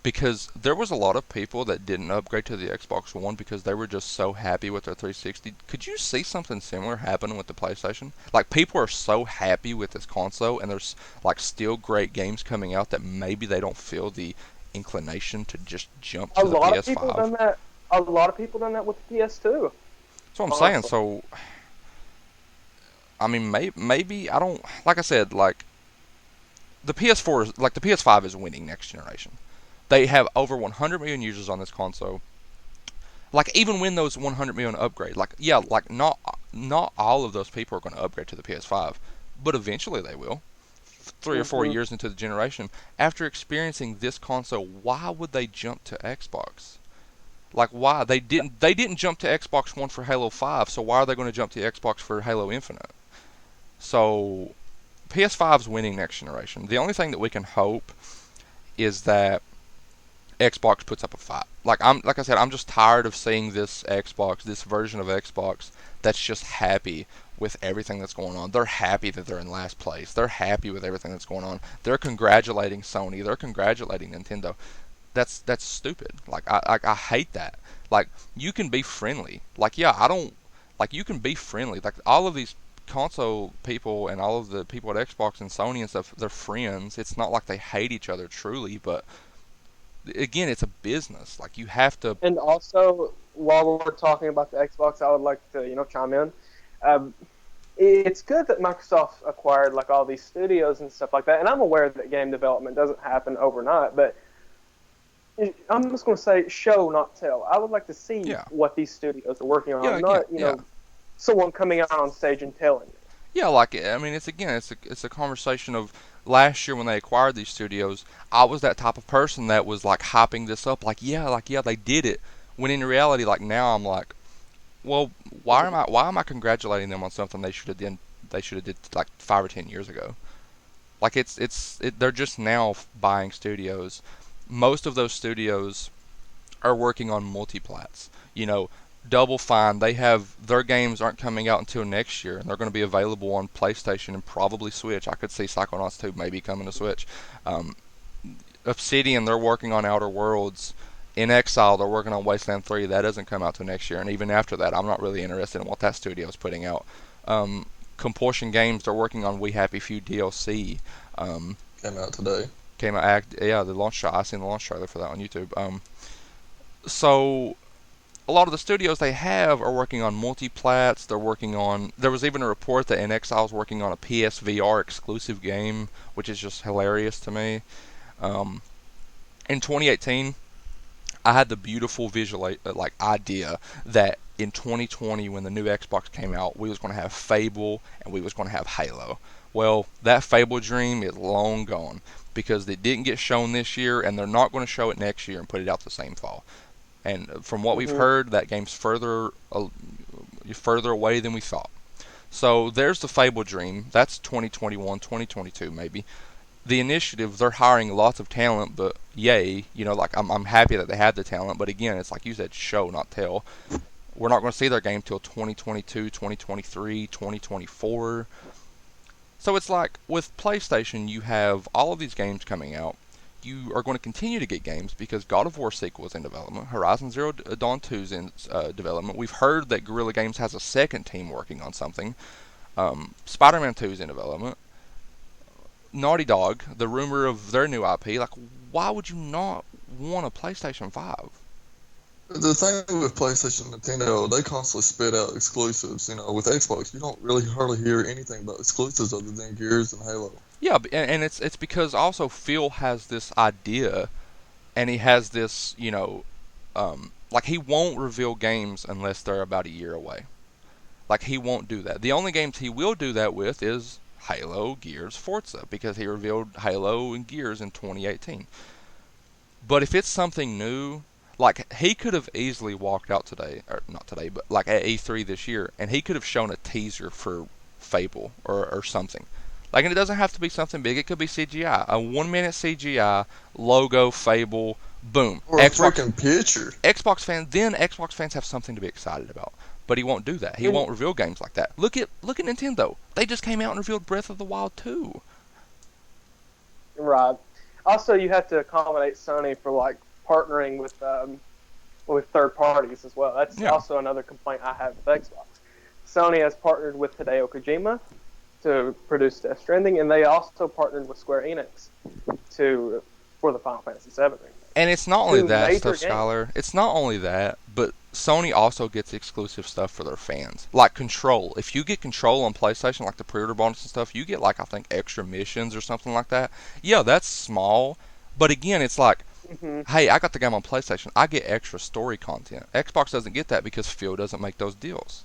because there was a lot of people that didn't upgrade to the Xbox One because they were just so happy with their 360. Could you see something similar happening with the PlayStation? Like people are so happy with this console and there's like still great games coming out that maybe they don't feel the inclination to just jump A to the lot of people done PS5. that. A lot of people done that with the PS2. That's what I'm saying. Honestly. So I mean, maybe I don't. Like I said, like the PS4 is like the PS5 is winning next generation. They have over 100 million users on this console. Like even when those 100 million upgrade, like yeah, like not all of those people are going to upgrade to the PS5, but eventually they will. 3 or 4 years into the generation, after experiencing this console, why would they jump to Xbox? Like why they didn't jump to Xbox One for Halo 5, so why are they going to jump to Xbox for Halo Infinite? So PS5's winning next generation. The only thing that we can hope is that Xbox puts up a fight. Like I said, I'm just tired of seeing this Xbox, this version of Xbox that's just happy with everything that's going on. They're happy that they're in last place. They're happy with everything that's going on. They're congratulating Sony. They're congratulating Nintendo. That's stupid. I hate that. Like you can be friendly. Like yeah, I don't like you can be friendly. Like all of these console people and all of the people at Xbox and Sony and stuff, they're friends. It's not like they hate each other truly, but again, it's a business. Like you have to. And also, while we're talking about the Xbox, I would like to chime in. Um, it's good that Microsoft acquired like all these studios and stuff like that. And I'm aware that game development doesn't happen overnight, but I'm just going to say show, not tell. I would like to see Yeah. what these studios are working on, Yeah, again, not yeah. someone coming out on stage and telling you. Yeah, like I mean, it's a conversation of last year when they acquired these studios. I was that type of person that was like hyping this up, like yeah, they did it. When in reality, like now, I'm like, well, why am I congratulating them on something they should have did like 5 or 10 years ago? Like they're just now buying studios. Most of those studios are working on multiplats. You know, Double Fine, they have their games aren't coming out until next year, and they're going to be available on PlayStation and probably Switch. I could see Psychonauts 2 maybe coming to Switch. Um, Obsidian, they're working on Outer Worlds. In Exile, they're working on Wasteland 3. That doesn't come out till next year, and even after that, I'm not really interested in what that studio is putting out. Compulsion Games, they're working on We Happy Few DLC. Um, Came out today. yeah, the launch. I seen the launch trailer for that on YouTube. So a lot of the studios they have are working on multiplats. They're working on. There was even a report that NXI's working on a PSVR exclusive game, which is just hilarious to me. Um, in 2018, I had the beautiful visual like idea that in 2020, when the new Xbox came out, we was going to have Fable and we was going to have Halo. Well, that Fable dream is long gone because it didn't get shown this year, and they're not going to show it next year and put it out the same fall. And from what we've Mm-hmm. heard, that game's further away than we thought. So there's the Fable dream. That's 2021, 2022 maybe. The initiative, they're hiring lots of talent, but yay, like I'm happy that they have the talent. But again, it's like you said, show, not tell. We're not going to see their game till 2022, 2023, 2024. So it's like with PlayStation, you have all of these games coming out. You are going to continue to get games because God of War sequel is in development. Horizon Zero Dawn 2 is in development. We've heard that Guerrilla Games has a second team working on something. Spider-Man 2 is in development. Naughty Dog, the rumor of their new IP, like, why would you not want a PlayStation 5? The thing with PlayStation and Nintendo, they constantly spit out exclusives. With Xbox, you don't really hardly hear anything about exclusives other than Gears and Halo. Yeah, and it's because also Phil has this idea, and he has this, like he won't reveal games unless they're about a year away. Like he won't do that. The only games he will do that with is Halo, Gears, Forza, because he revealed Halo and Gears in 2018. But if it's something new, like he could have easily walked out today, or not today, but like at E3 this year, and he could have shown a teaser for Fable or something. Like, and it doesn't have to be something big. It could be CGI, a 1 minute CGI logo, Fable, boom. Or a freaking picture. Xbox fans have something to be excited about. But he won't do that. He won't reveal games like that. Look at Nintendo. They just came out and revealed Breath of the Wild 2. Right. Also, you have to accommodate Sony for like partnering with third parties as well. That's also another complaint I have with Xbox. Sony has partnered with Hideo Kojima to produce Death Stranding, and they also partnered with Square Enix for the Final Fantasy VII remake. And it's not only that major stuff, Skylar. It's not only that, but Sony also gets exclusive stuff for their fans. Like Control. If you get Control on PlayStation, like the pre-order bonus and stuff, you get like I think extra missions or something like that. Yeah, that's small. But again, it's like, hey, I got the game on PlayStation. I get extra story content. Xbox doesn't get that because Phil doesn't make those deals.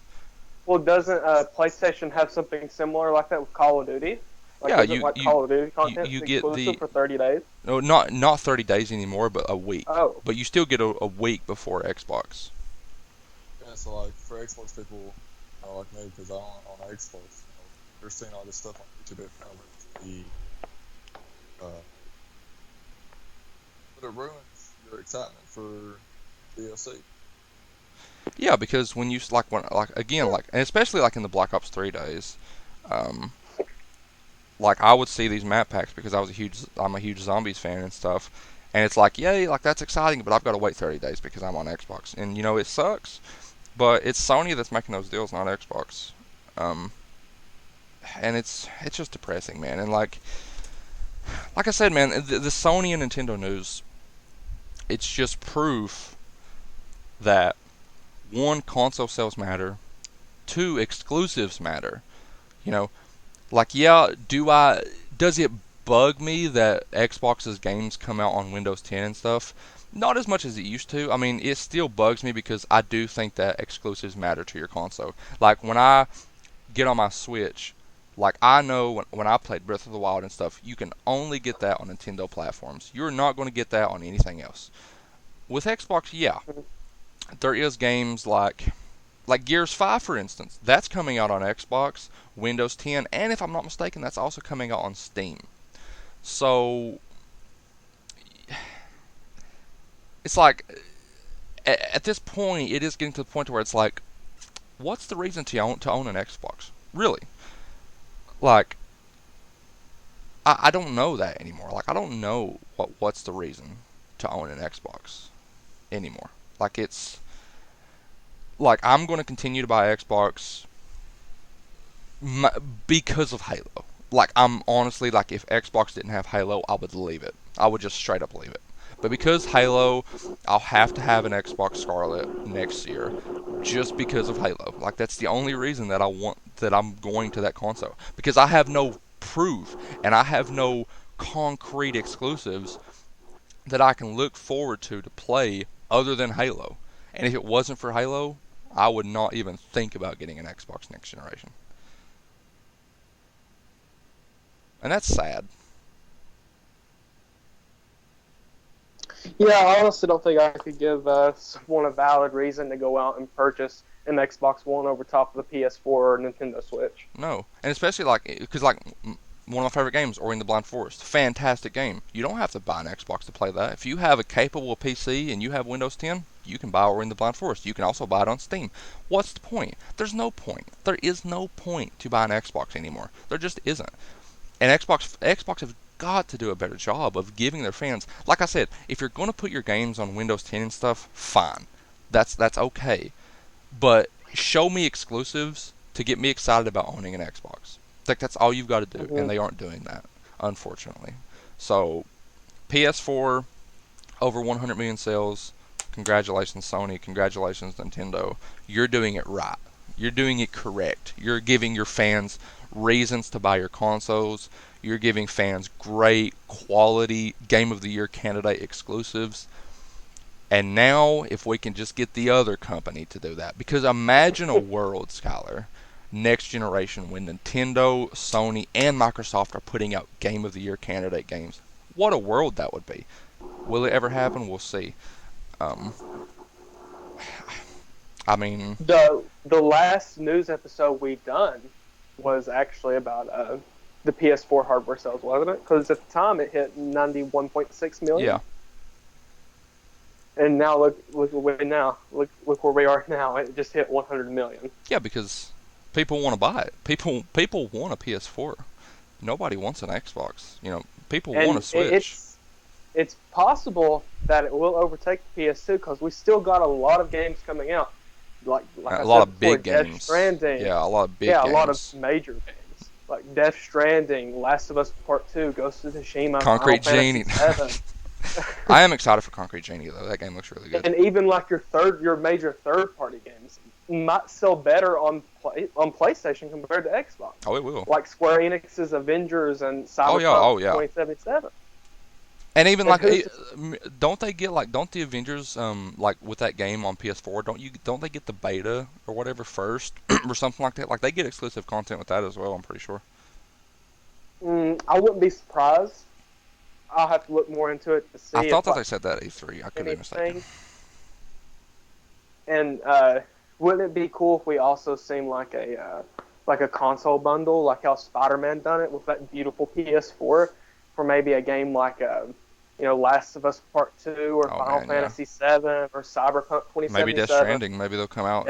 Well, doesn't PlayStation have something similar like that with Call of Duty? Like, Yeah, Call of Duty content you get exclusive for 30 days? No, not 30 days anymore, but a week. Oh. But you still get a week before Xbox. Yeah, so like for Xbox people, like me, because I'm on Xbox, they're seeing all this stuff on YouTube at but it ruins your excitement for DLC. Yeah, because when you and especially like in the Black Ops 3 days, like I would see these map packs because I'm a huge zombies fan and stuff, and it's like, yay, like that's exciting, but I've got to wait 30 days because I'm on Xbox, and it sucks, but it's Sony that's making those deals, not Xbox. and it's just depressing, man. And like I said, man, the Sony and Nintendo news, it's just proof that one, console sales matter, two, exclusives matter. You know, like, yeah, does it bug me that Xbox's games come out on Windows 10 and stuff? Not as much as it used to. I mean, it still bugs me because I do think that exclusives matter to your console. Like, when I get on my Switch, like, I know when I played Breath of the Wild and stuff, you can only get that on Nintendo platforms. You're not going to get that on anything else. With Xbox, yeah, there is games like Gears 5, for instance. That's coming out on Xbox, Windows 10, and if I'm not mistaken, that's also coming out on Steam. So it's like, at this point, it is getting to the point where it's like, what's the reason to own an Xbox? Really? Like, I don't know that anymore. Like, I don't know what's the reason to own an Xbox anymore. Like, it's like, I'm going to continue to buy Xbox because of Halo. Like, I'm honestly, like, if Xbox didn't have Halo, I would leave it. I would just straight up leave it. But because Halo, I'll have to have an Xbox Scarlet next year just because of Halo. Like, that's the only reason that I'm going to that console, because I have no proof and I have no concrete exclusives that I can look forward to play other than Halo. And if it wasn't for Halo, I would not even think about getting an Xbox next generation. And that's sad. Yeah, I honestly don't think I could give someone a valid reason to go out and purchase an Xbox One over top of the PS4 or Nintendo Switch. No, and especially because one of my favorite games, Ori and the Blind Forest, fantastic game. You don't have to buy an Xbox to play that. If you have a capable PC and you have Windows 10, you can buy Ori and the Blind Forest. You can also buy it on Steam. What's the point? There's no point. There is no point to buy an Xbox anymore. There just isn't. And Xbox have got to do a better job of giving their fans. Like I said, if you're going to put your games on Windows 10 and stuff, fine. That's okay. But show me exclusives to get me excited about owning an Xbox. Like, that's all you've got to do, and they aren't doing that, unfortunately. So, PS4, over 100 million sales. Congratulations, Sony. Congratulations, Nintendo. You're doing it right. You're doing it correct. You're giving your fans reasons to buy your consoles. You're giving fans great quality Game of the Year candidate exclusives. And now, if we can just get the other company to do that. Because imagine a world, Skylar, next generation, when Nintendo, Sony, and Microsoft are putting out Game of the Year candidate games. What a world that would be. Will it ever happen? We'll see. Um, I mean, The last news episode we done was actually about the PS4 hardware sales, wasn't it? Because at the time it hit 91.6 million. yeah. And now look where we are now. It just hit 100 million. Yeah, because people want to buy it. People want a PS4. Nobody wants an Xbox. People want a Switch. It's possible that it will overtake the PS2 because we still got a lot of games coming out. Like a lot of big Death games. Stranding. Yeah, a lot of big games. Yeah, a lot of major games. Like Death Stranding, Last of Us Part 2, Ghost of Tsushima, Concrete Final Genie. Fantasy VII. I am excited for Concrete Genie, though. That game looks really good. And even like your major third-party games might sell better on PlayStation compared to Xbox. Oh, it will. Like Square Enix's Avengers and Cyberpunk 2077. And even don't the Avengers with that game on PS4, don't they get the beta or whatever first or something like that? Like, they get exclusive content with that as well, I'm pretty sure. I wouldn't be surprised. I'll have to look more into it to see. I thought that they said that at E3. I could be mistaken. And wouldn't it be cool if we also seen like a console bundle, like how Spider-Man done it with that beautiful PS4, for maybe a game like Last of Us Part 2 or Final Fantasy VII or Cyberpunk 2077. Maybe Death Stranding. Maybe they'll come out.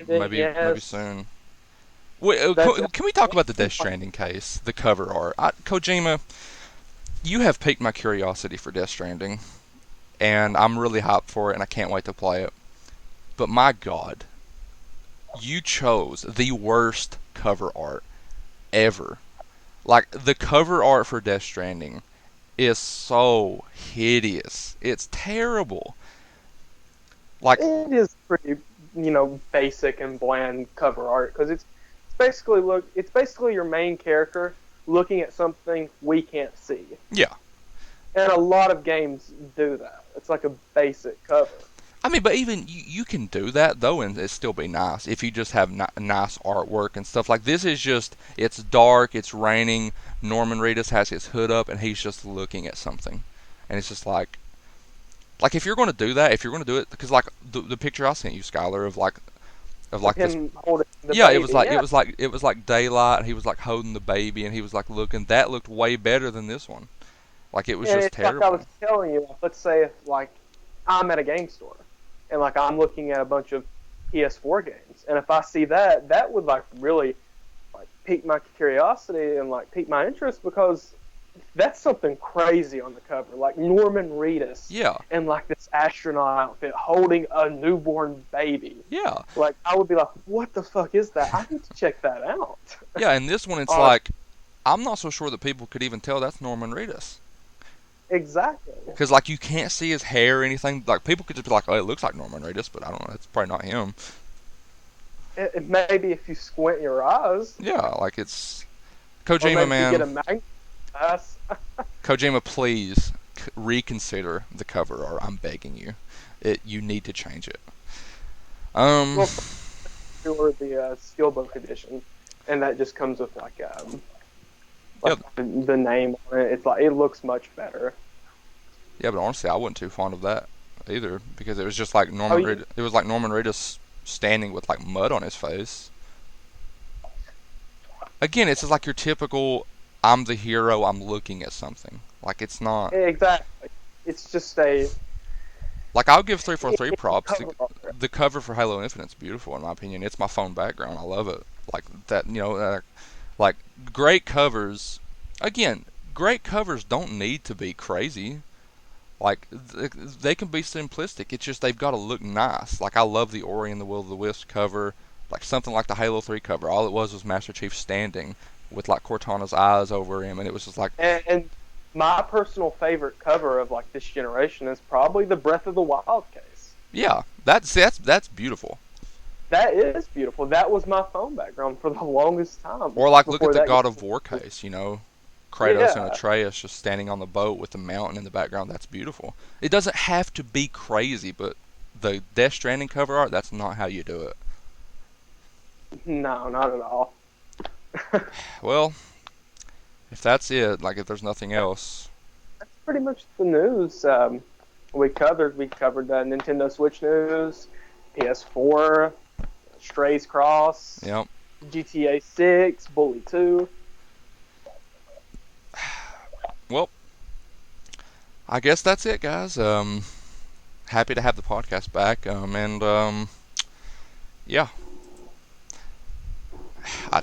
Maybe soon. Wait, can we talk about the Death Stranding case? The cover art. Kojima, you have piqued my curiosity for Death Stranding, and I'm really hyped for it, and I can't wait to play it. But my God, you chose the worst cover art ever. Like, the cover art for Death Stranding is so hideous. It's terrible. Like, It is pretty, basic and bland cover art because it's basically your main character looking at something we can't see, yeah. and a lot of games do that. It's like a basic cover. I mean, but even you can do that though, and it still be nice if you just have nice artwork and stuff. Like, this is just, it's dark, it's raining. Norman Reedus has his hood up, and he's just looking at something, and it's just like if you're going to do that, if you're going to do it, because like the picture I sent you, Skylar, of like this. Him holding the Yeah, baby. Yeah. it was like daylight, and he was like holding the baby, and he was like looking. That looked way better than this one. Like, it was And just it's like I terrible. was telling you, let's say if like I'm at a game store and like I'm looking at a bunch of PS4 games, and if I see that, that would like really like pique my curiosity and like pique my interest because that's something crazy on the cover, like Norman Reedus Yeah, in like this astronaut outfit holding a newborn baby. yeah, Like I would be like, what the fuck is that? I need to check that out. yeah. And this one, it's Uh, like, I'm not so sure that people could even tell that's Norman Reedus. exactly. Because, like, you can't see his hair or anything. Like, people could just be like, oh, it looks like Norman Reedus, but I don't know. It's probably not him. Maybe if you squint your eyes, Yeah, like, it's or Kojima, maybe you man. get a magnifying glass. Kojima, please reconsider the cover art. I'm begging you. You need to change it. Well, or the Steelbook edition, and that just comes with like Yeah, the name on it. It's like it looks much better. yeah, but honestly, I wasn't too fond of that either, because it was just like Oh, It was like Norman Reedus standing with like mud on his face. Again, it's just like your typical, I'm the hero, I'm looking at something. Like, it's not. exactly. It's just a Like, I'll give 343 it's props. cover art. The cover for Halo Infinite's beautiful, in my opinion. It's my phone background. I love it. Like, that, like, great covers. Again, great covers don't need to be crazy. Like, they can be simplistic. It's just they've got to look nice. Like, I love the Ori and the Will of the Wisp cover. Like, something like the Halo 3 cover. All it was Master Chief standing with, like, Cortana's eyes over him, and it was just like, And my personal favorite cover of like this generation is probably the Breath of the Wild case. yeah, that's beautiful. That is beautiful. That was my phone background for the longest time. Or, like, look at before the that God gets- of War case, Kratos and Yeah. Atreus just standing on the boat with the mountain in the background. That's beautiful. It doesn't have to be crazy, but the Death Stranding cover art, that's not how you do it. No, not at all. Well, if that's it, like, if there's nothing else, Pretty much the news we covered Nintendo Switch news, PS4, Strays Cross, yep. GTA 6, Bully 2. Well, I guess that's it, guys. Happy to have the podcast back. Yeah. I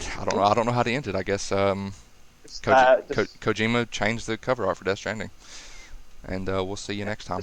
don't know how to end it. I guess Just, just Kojima changed the cover art for Death Stranding, and we'll see you next time.